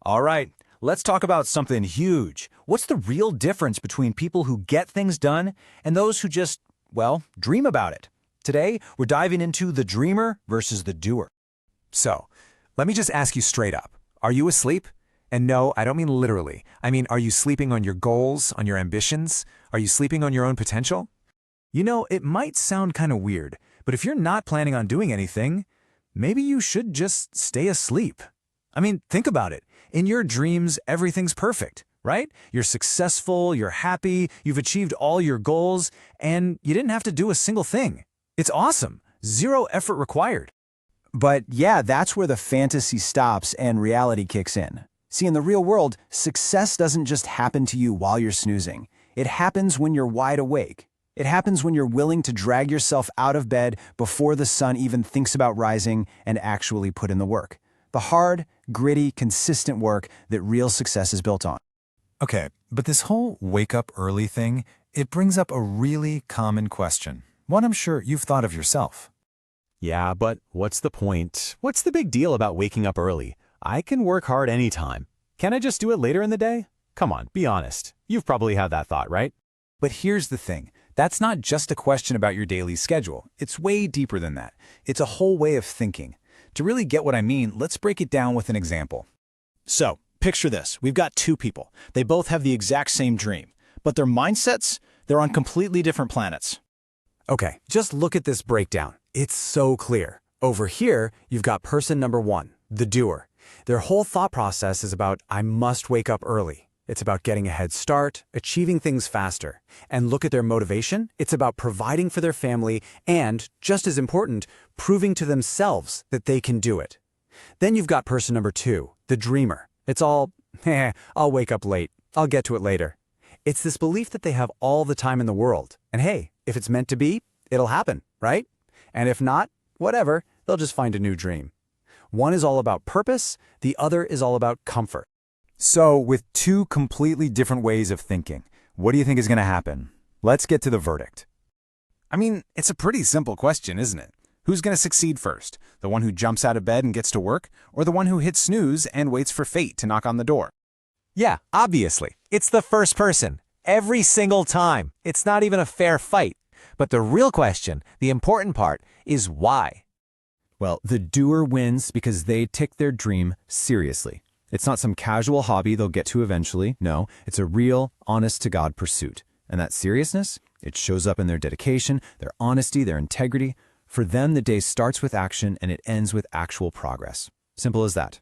All right, let's talk about something huge. What's the real difference between people who get things done and those who just, well, dream about it? Today, we're diving into the dreamer versus the doer. So, let me just ask you straight up. Are you asleep? And no, I don't mean literally. I mean, are you sleeping on your goals, on your ambitions? Are you sleeping on your own potential? You know, it might sound kind of weird, but if you're not planning on doing anything, maybe you should just stay asleep. I mean, think about it. In your dreams, everything's perfect, right? You're successful, you're happy, you've achieved all your goals, and you didn't have to do a single thing. It's awesome. Zero effort required. But yeah, that's where the fantasy stops and reality kicks in. See, in the real world, success doesn't just happen to you while you're snoozing. It happens when you're wide awake. It happens when you're willing to drag yourself out of bed before the sun even thinks about rising and actually put in the work. The hard, gritty, consistent work that real success is built on. Okay, but this whole wake up early thing, it brings up a really common question. One I'm sure you've thought of yourself. Yeah, but what's the point? What's the big deal about waking up early? I can work hard anytime. Can I just do it later in the day? Come on, be honest. You've probably had that thought, right? But here's the thing. That's not just a question about your daily schedule. It's way deeper than that. It's a whole way of thinking. To really get what I mean, let's break it down with an example. So, picture this. We've got two people. They both have the exact same dream, but their mindsets, they're on completely different planets. Okay, just look at this breakdown. It's so clear. Over here, you've got person number one, the doer. Their whole thought process is about, I must wake up early. It's about getting a head start, achieving things faster. And look at their motivation. It's about providing for their family and, just as important, proving to themselves that they can do it. Then you've got person number two, the dreamer. It's all, I'll wake up late. I'll get to it later. It's this belief that they have all the time in the world. And hey, if it's meant to be, it'll happen, right? And if not, whatever, they'll just find a new dream. One is all about purpose, the other is all about comfort. So, with two completely different ways of thinking, what do you think is going to happen? Let's get to the verdict. I mean, it's a pretty simple question, isn't it? Who's going to succeed first? The one who jumps out of bed and gets to work, or the one who hits snooze and waits for fate to knock on the door? Yeah, obviously. It's the first person. Every single time. It's not even a fair fight. But the real question, the important part, is why? Well, the doer wins because they take their dream seriously. It's not some casual hobby they'll get to eventually. No, it's a real, honest-to-God pursuit. And that seriousness, it shows up in their dedication, their honesty, their integrity. For them, the day starts with action and it ends with actual progress. Simple as that.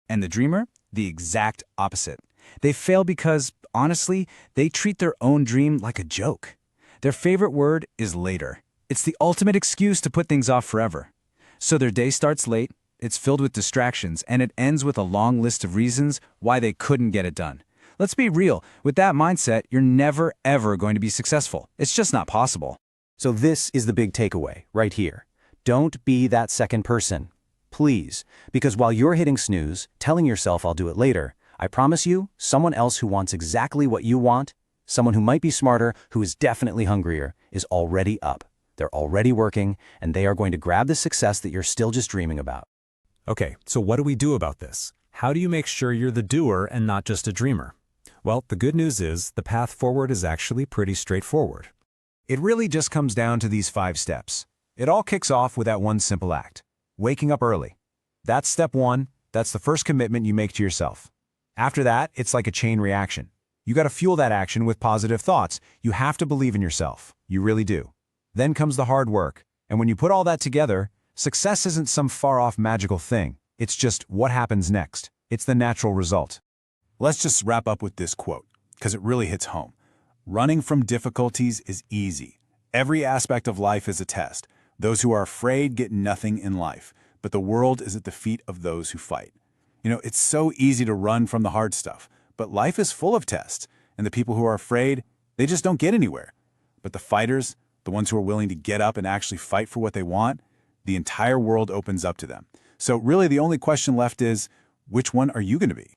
And the dreamer? The exact opposite. They fail because, honestly, they treat their own dream like a joke. Their favorite word is later. It's the ultimate excuse to put things off forever. So their day starts late, it's filled with distractions, and it ends with a long list of reasons why they couldn't get it done. Let's be real, with that mindset, you're never, ever going to be successful. It's just not possible. So this is the big takeaway, right here. Don't be that second person. Please, because while you're hitting snooze, telling yourself I'll do it later, I promise you, someone else who wants exactly what you want, someone who might be smarter, who is definitely hungrier, is already up. They're already working, and they are going to grab the success that you're still just dreaming about. Okay, so what do we do about this? How do you make sure you're the doer and not just a dreamer? Well, the good news is the path forward is actually pretty straightforward. It really just comes down to these 5 steps. It all kicks off with that one simple act, waking up early. That's step 1. That's the first commitment you make to yourself. After that, it's like a chain reaction. You got to fuel that action with positive thoughts. You have to believe in yourself. You really do. Then comes the hard work. And when you put all that together, success isn't some far-off magical thing. It's just what happens next. It's the natural result. Let's just wrap up with this quote, because it really hits home. Running from difficulties is easy. Every aspect of life is a test. Those who are afraid get nothing in life, but the world is at the feet of those who fight. You know, it's so easy to run from the hard stuff, but life is full of tests, and the people who are afraid, they just don't get anywhere. But the fighters, the ones who are willing to get up and actually fight for what they want, the entire world opens up to them. So really the only question left is, which one are you going to be?